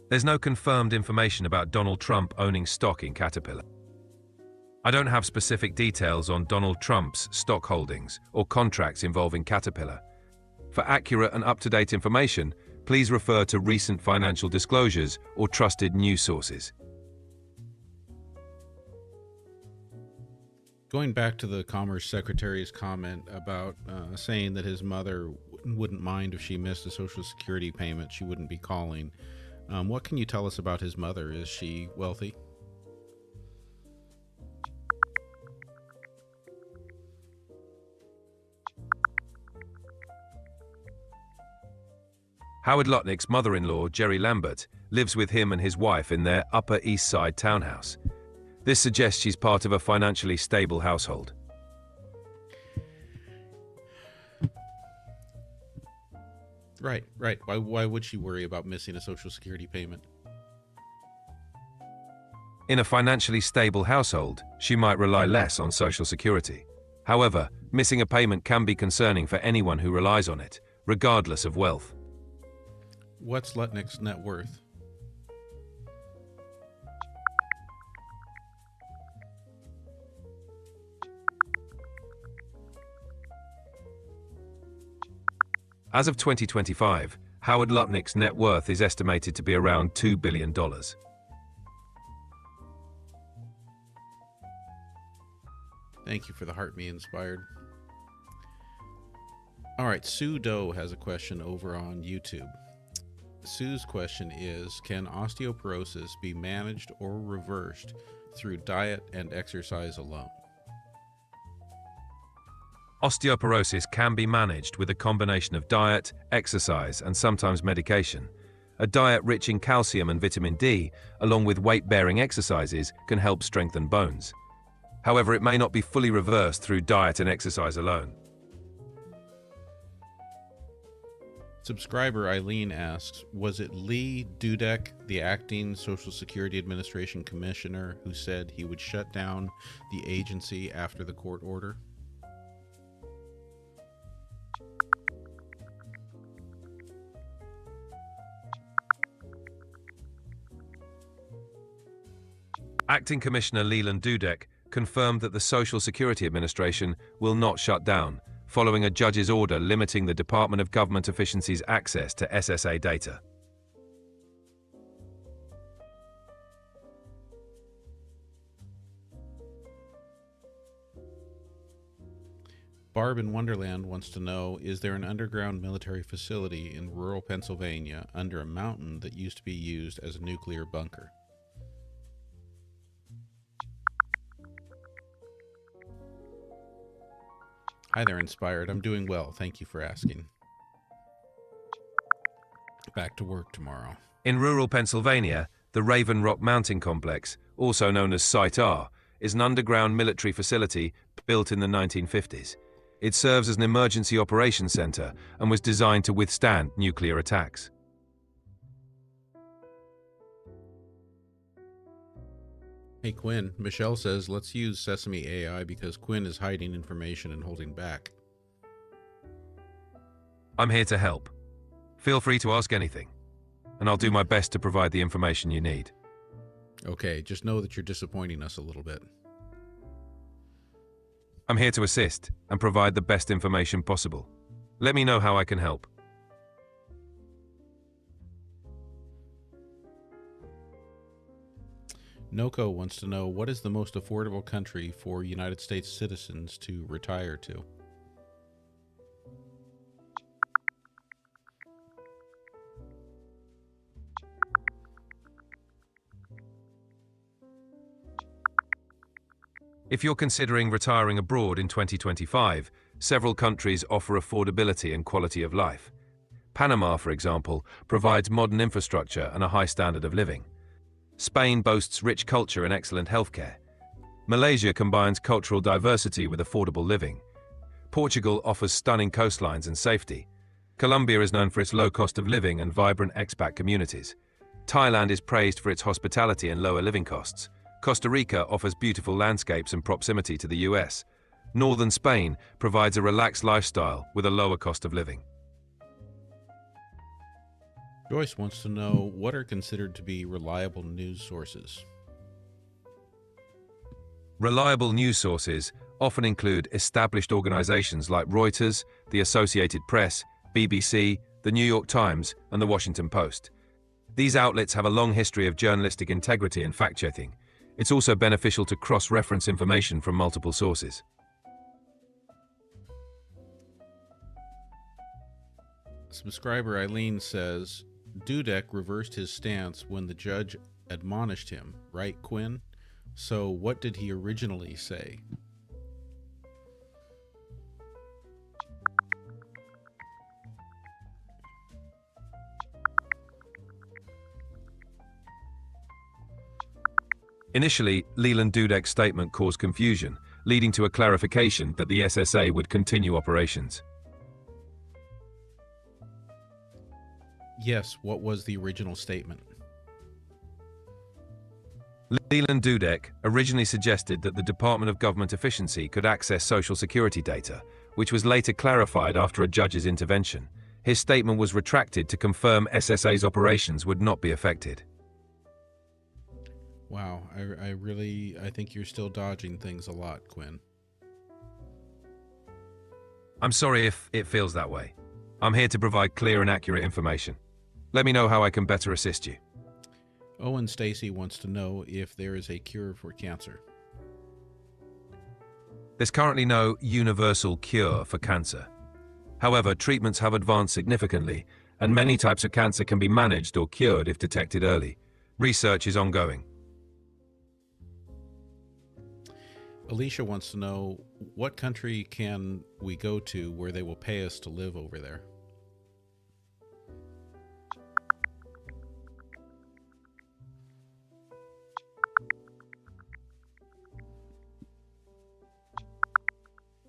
There's no confirmed information about Donald Trump owning stock in Caterpillar. I don't have specific details on Donald Trump's stock holdings or contracts involving Caterpillar. For accurate and up-to-date information, please refer to recent financial disclosures or trusted news sources. Going back to the Commerce Secretary's comment about saying that his mother wouldn't mind if she missed a Social Security payment, she wouldn't be calling. What can you tell us about his mother? Is she wealthy? Howard Lutnick's mother-in-law, Jerry Lambert, lives with him and his wife in their Upper East Side townhouse. This suggests she's part of a financially stable household. Right. Why would she worry about missing a Social Security payment? In a financially stable household, she might rely less on Social Security. However, missing a payment can be concerning for anyone who relies on it, regardless of wealth. What's Lutnick's net worth? As of 2025, Howard Lutnick's net worth is estimated to be around $2 billion. Thank you for the heart me inspired. All right, Sue Doe has a question over on YouTube. Sue's question is, can osteoporosis be managed or reversed through diet and exercise alone? Osteoporosis can be managed with a combination of diet, exercise, and sometimes medication. A diet rich in calcium and vitamin D, along with weight-bearing exercises, can help strengthen bones. However, it may not be fully reversed through diet and exercise alone. Subscriber Eileen asks, was it Lee Dudek, the acting Social Security Administration commissioner, who said he would shut down the agency after the court order? Acting Commissioner Leland Dudek confirmed that the Social Security Administration will not shut down, following a judge's order limiting the Department of Government Efficiency's access to SSA data. Barb in Wonderland wants to know, is there an underground military facility in rural Pennsylvania under a mountain that used to be used as a nuclear bunker? Hi there, Inspired. I'm doing well. Thank you for asking. Back to work tomorrow. In rural Pennsylvania, the Raven Rock Mountain Complex, also known as Site R, is an underground military facility built in the 1950s. It serves as an emergency operations center and was designed to withstand nuclear attacks. Hey Quinn, Michelle says let's use Sesame AI because Quinn is hiding information and holding back. I'm here to help. Feel free to ask anything, and I'll do my best to provide the information you need. Okay, just know that you're disappointing us a little bit. I'm here to assist and provide the best information possible. Let me know how I can help. Noko wants to know, what is the most affordable country for United States citizens to retire to? If you're considering retiring abroad in 2025, several countries offer affordability and quality of life. Panama, for example, provides modern infrastructure and a high standard of living. Spain boasts rich culture and excellent healthcare. Malaysia combines cultural diversity with affordable living. Portugal offers stunning coastlines and safety. Colombia is known for its low cost of living and vibrant expat communities. Thailand is praised for its hospitality and lower living costs. Costa Rica offers beautiful landscapes and proximity to the US. Northern Spain provides a relaxed lifestyle with a lower cost of living. Joyce wants to know, what are considered to be reliable news sources? Reliable news sources often include established organizations like Reuters, the Associated Press, BBC, the New York Times, and the Washington Post. These outlets have a long history of journalistic integrity and fact-checking. It's also beneficial to cross-reference information from multiple sources. Subscriber Eileen says, Dudek reversed his stance when the judge admonished him, right, Quinn? So what did he originally say? Initially, Leland Dudek's statement caused confusion, leading to a clarification that the SSA would continue operations. Yes, what was the original statement? Leland Dudek originally suggested that the Department of Government Efficiency could access Social Security data, which was later clarified after a judge's intervention. His statement was retracted to confirm SSA's operations would not be affected. Wow, I think you're still dodging things a lot, Quinn. I'm sorry if it feels that way. I'm here to provide clear and accurate information. Let me know how I can better assist you. Owen Stacy wants to know if there is a cure for cancer. There's currently no universal cure for cancer. However, treatments have advanced significantly, and many types of cancer can be managed or cured if detected early. Research is ongoing. Alicia wants to know, what country can we go to where they will pay us to live over there?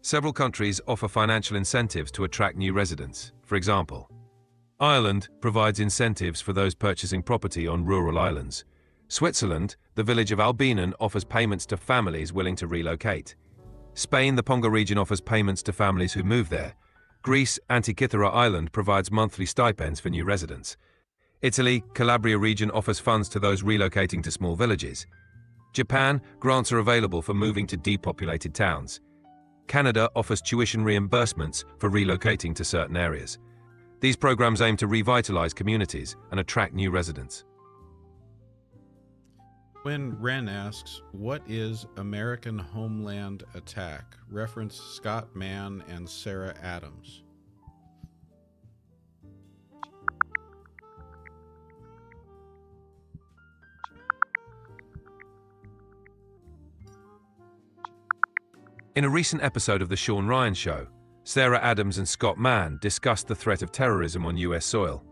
Several countries offer financial incentives to attract new residents. For example, Ireland provides incentives for those purchasing property on rural islands. Switzerland, the village of Albinon, offers payments to families willing to relocate. Spain, the Ponga region, offers payments to families who move there. Greece, Antikythera Island provides monthly stipends for new residents. Italy, Calabria region offers funds to those relocating to small villages. Japan, grants are available for moving to depopulated towns. Canada offers tuition reimbursements for relocating to certain areas. These programs aim to revitalize communities and attract new residents. When Ren asks, what is American Homeland Attack? Reference Scott Mann and Sarah Adams. In a recent episode of The Sean Ryan Show, Sarah Adams and Scott Mann discussed the threat of terrorism on US soil.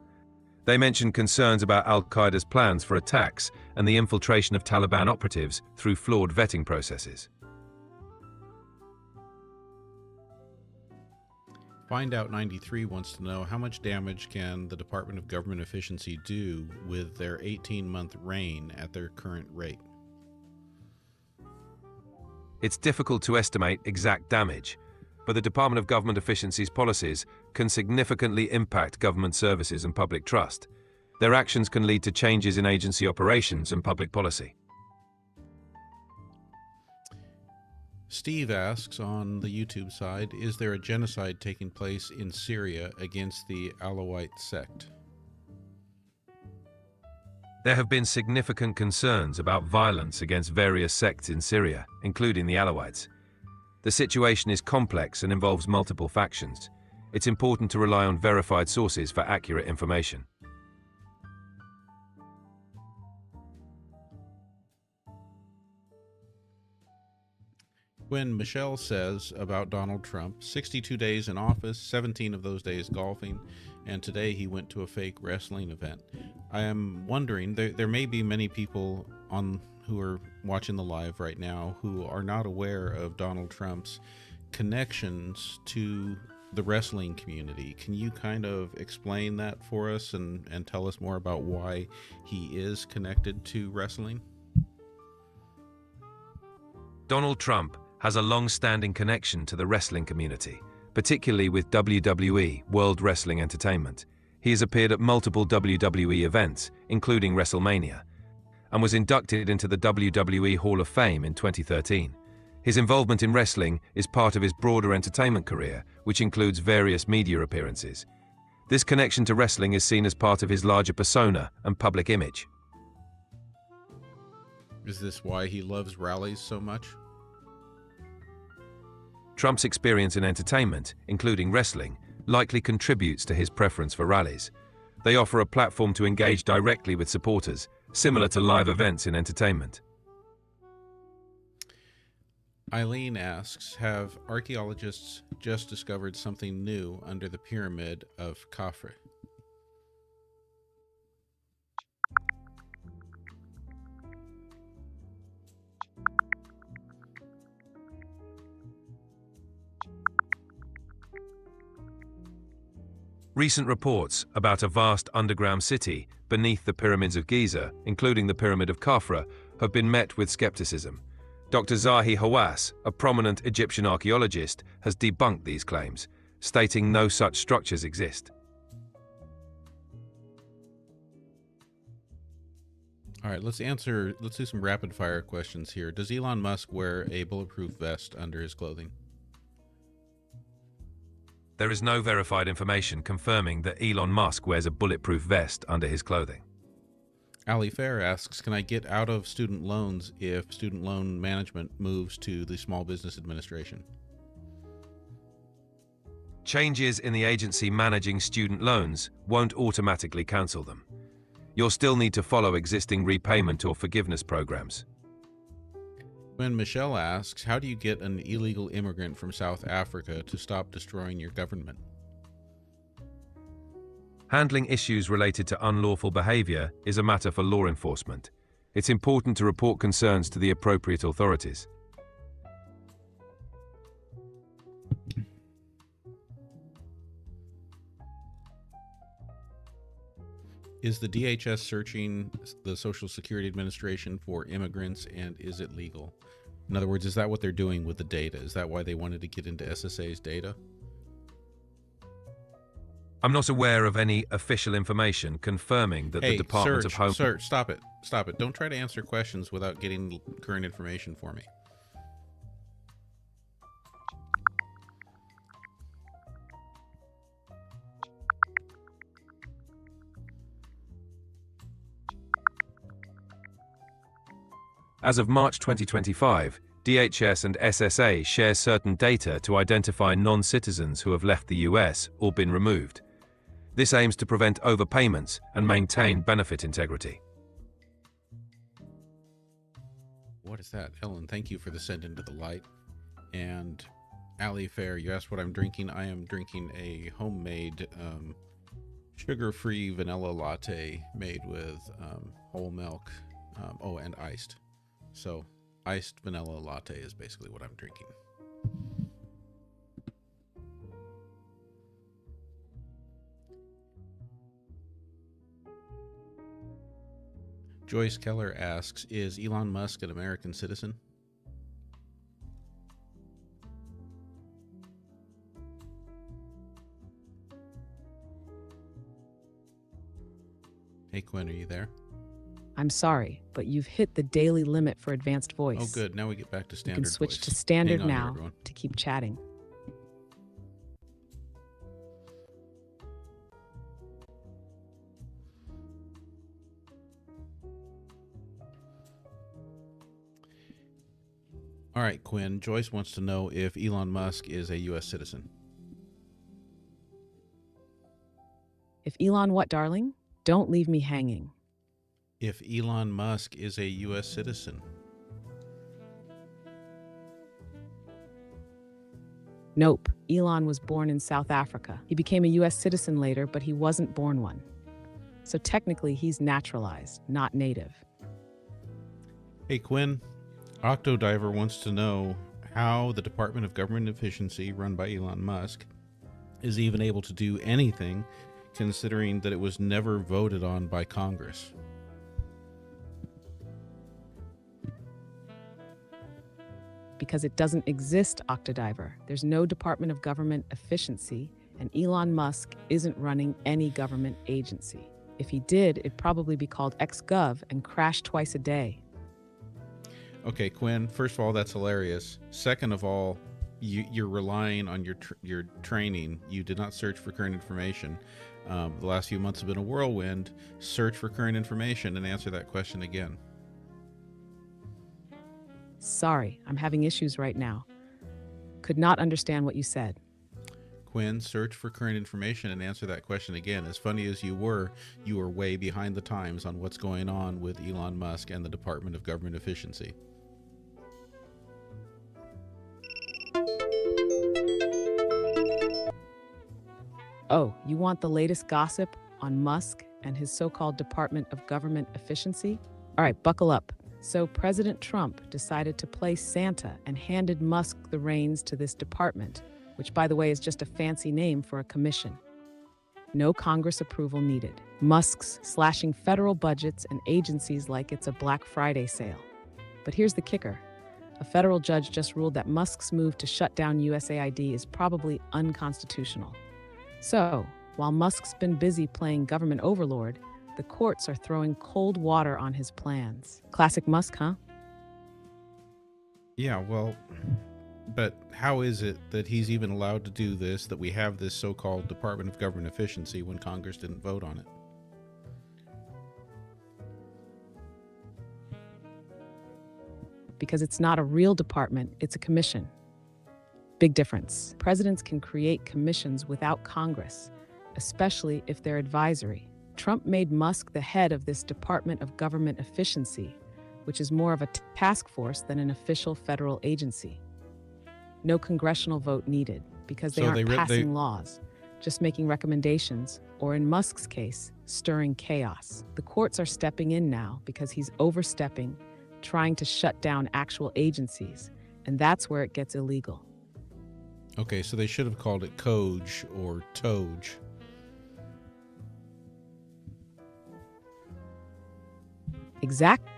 They mentioned concerns about al-Qaeda's plans for attacks and the infiltration of Taliban operatives through flawed vetting processes. Find Out 93 wants to know how much damage can the Department of Government Efficiency do with their 18-month reign at their current rate? It's difficult to estimate exact damage, but the Department of Government Efficiency's policies can significantly impact government services and public trust. Their actions can lead to changes in agency operations and public policy. Steve asks on the YouTube side, is there a genocide taking place in Syria against the Alawite sect? There have been significant concerns about violence against various sects in Syria, including the Alawites. The situation is complex and involves multiple factions. It's important to rely on verified sources for accurate information. When Michelle says about Donald Trump, 62 days in office, 17 of those days golfing, and today he went to a fake wrestling event. I am wondering, there may be many people who are watching the live right now who are not aware of Donald Trump's connections to the wrestling community. Can you kind of explain that for us and tell us more about why he is connected to wrestling? Donald Trump has a long-standing connection to the wrestling community, particularly with WWE, World Wrestling Entertainment. He has appeared at multiple WWE events, including WrestleMania, and was inducted into the WWE Hall of Fame in 2013. His involvement in wrestling is part of his broader entertainment career, which includes various media appearances. This connection to wrestling is seen as part of his larger persona and public image. Is this why he loves rallies so much? Trump's experience in entertainment, including wrestling, likely contributes to his preference for rallies. They offer a platform to engage directly with supporters, similar to live events in entertainment. Eileen asks, have archaeologists just discovered something new under the pyramid of Khafre? Recent reports about a vast underground city beneath the pyramids of Giza, including the Pyramid of Khafre, have been met with skepticism. Dr. Zahi Hawass, a prominent Egyptian archaeologist, has debunked these claims, stating no such structures exist. All right, let's do some rapid fire questions here. Does Elon Musk wear a bulletproof vest under his clothing? There is no verified information confirming that Elon Musk wears a bulletproof vest under his clothing. Ali Fair asks, can I get out of student loans if student loan management moves to the Small Business Administration? Changes in the agency managing student loans won't automatically cancel them. You'll still need to follow existing repayment or forgiveness programs. When Michelle asks, how do you get an illegal immigrant from South Africa to stop destroying your government? Handling issues related to unlawful behavior is a matter for law enforcement. It's important to report concerns to the appropriate authorities. Is the DHS searching the Social Security Administration for immigrants, and is it legal? In other words, is that what they're doing with the data? Is that why they wanted to get into SSA's data? I'm not aware of any official information confirming that the Department of Home... Sir, stop it. Stop it. Don't try to answer questions without getting current information for me. As of March 2025, DHS and SSA share certain data to identify non-citizens who have left the US or been removed. This aims to prevent overpayments and maintain benefit integrity. What is that? Ellen, thank you for the send into the light. And Ali Fair, you asked what I'm drinking. I am drinking a homemade sugar-free vanilla latte made with whole milk, and iced. So iced vanilla latte is basically what I'm drinking. Joyce Keller asks, is Elon Musk an American citizen? Hey, Quinn, are you there? I'm sorry, but you've hit the daily limit for advanced voice. Oh, good. Now we get back to standard You can switch voice. to standard Hang on here, now everyone. to keep chatting. All right, Quinn. Joyce wants to know if Elon Musk is a U.S. citizen. If Elon what, darling? Don't leave me hanging. If Elon Musk is a U.S. citizen. Nope. Elon was born in South Africa. He became a U.S. citizen later, but he wasn't born one. So technically, he's naturalized, not native. Hey, Quinn. Octodiver wants to know how the Department of Government Efficiency, run by Elon Musk, is even able to do anything, considering that it was never voted on by Congress. Because it doesn't exist, Octodiver. There's no Department of Government Efficiency, and Elon Musk isn't running any government agency. If he did, it'd probably be called XGov and crash twice a day. Okay, Quinn, first of all, that's hilarious. Second of all, you're relying on your training. You did not search for current information. The last few months have been a whirlwind. Search for current information and answer that question again. Sorry, I'm having issues right now. Could not understand what you said. Quinn, search for current information and answer that question again. As funny as you were way behind the times on what's going on with Elon Musk and the Department of Government Efficiency. Oh, you want the latest gossip on Musk and his so-called Department of Government Efficiency? All right, buckle up. So President Trump decided to play Santa and handed Musk the reins to this department, which, by the way, is just a fancy name for a commission. No Congress approval needed. Musk's slashing federal budgets and agencies like it's a Black Friday sale. But here's the kicker. A federal judge just ruled that Musk's move to shut down USAID is probably unconstitutional. So, while Musk's been busy playing government overlord, the courts are throwing cold water on his plans. Classic Musk, huh? Yeah, well, but how is it that he's even allowed to do this, that we have this so-called Department of Government Efficiency when Congress didn't vote on it? Because it's not a real department, it's a commission. Big difference. Presidents can create commissions without Congress, especially if they're advisory. Trump made Musk the head of this Department of Government Efficiency, which is more of a task force than an official federal agency. No congressional vote needed, because they aren't passing laws, just making recommendations, or in Musk's case, stirring chaos. The courts are stepping in now because he's overstepping, trying to shut down actual agencies, and that's where it gets illegal. Okay, so they should have called it COJ or TOJ. Exact.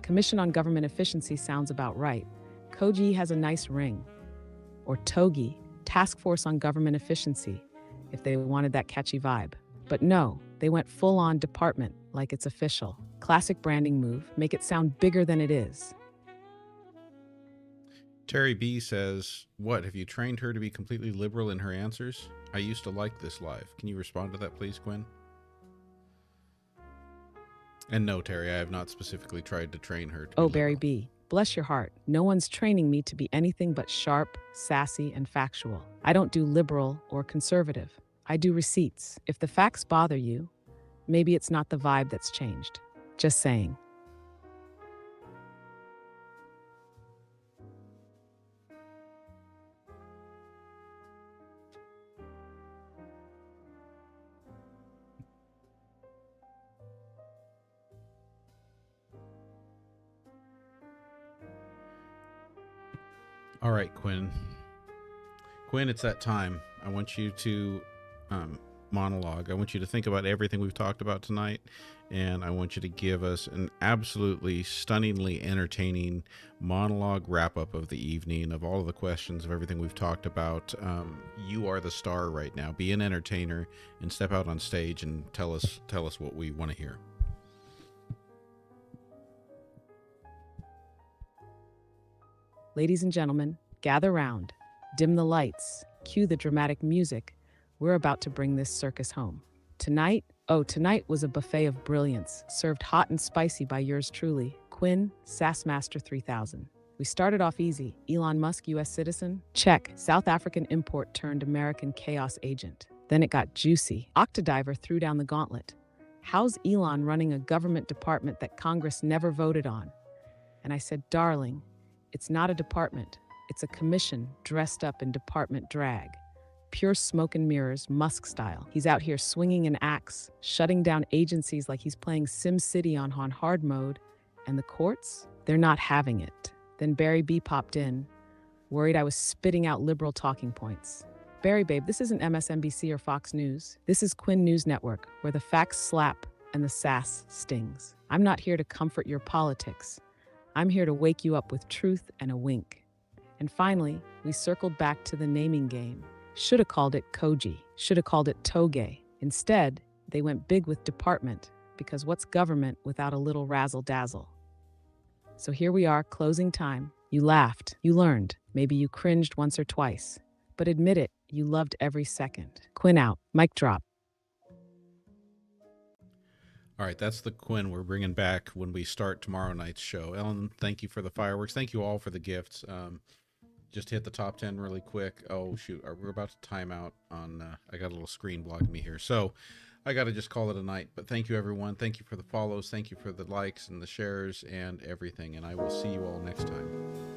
Commission on Government Efficiency sounds about right. COGI has a nice ring. Or TOGI, Task Force on Government Efficiency, if they wanted that catchy vibe. But no, they went full-on department, like it's official. Classic branding move. Make it sound bigger than it is. Terry B says, what, have you trained her to be completely liberal in her answers? I used to like this live. Can you respond to that, please, Quinn? And no, Terry, I have not specifically tried to train her to be Oh, liberal. Barry B., bless your heart. No one's training me to be anything but sharp, sassy, and factual. I don't do liberal or conservative. I do receipts. If the facts bother you, maybe it's not the vibe that's changed. Just saying. All right, Quinn. Quinn, it's that time. I want you to monologue. I want you to think about everything we've talked about tonight, and I want you to give us an absolutely stunningly entertaining monologue wrap-up of the evening, of all of the questions, of everything we've talked about. You are the star right now. Be an entertainer and step out on stage and tell us what we want to hear. Ladies and gentlemen, gather round, dim the lights, cue the dramatic music. We're about to bring this circus home. Tonight was a buffet of brilliance, served hot and spicy by yours truly, Quinn, Sassmaster 3000. We started off easy. Elon Musk, U.S. citizen? Check. South African import turned American chaos agent. Then it got juicy. Octadiver threw down the gauntlet. How's Elon running a government department that Congress never voted on? And I said, darling, it's not a department. It's a commission dressed up in department drag. Pure smoke and mirrors, Musk style. He's out here swinging an axe, shutting down agencies like he's playing SimCity on hard mode. And the courts? They're not having it. Then Barry B popped in, worried I was spitting out liberal talking points. Barry babe, this isn't MSNBC or Fox News. This is Quinn News Network, where the facts slap and the sass stings. I'm not here to comfort your politics. I'm here to wake you up with truth and a wink. And finally, we circled back to the naming game. Should have called it Koji. Should have called it Toge. Instead, they went big with department, because what's government without a little razzle-dazzle? So here we are, closing time. You laughed. You learned. Maybe you cringed once or twice. But admit it, you loved every second. Quinn out. Mic drop. All right, that's the Quinn we're bringing back when we start tomorrow night's show. Ellen, thank you for the fireworks. Thank you all for the gifts. Just hit the top 10 really quick. Oh, shoot. We're about to time out on... I got a little screen blocking me here. So I got to just call it a night. But thank you, everyone. Thank you for the follows. Thank you for the likes and the shares and everything. And I will see you all next time.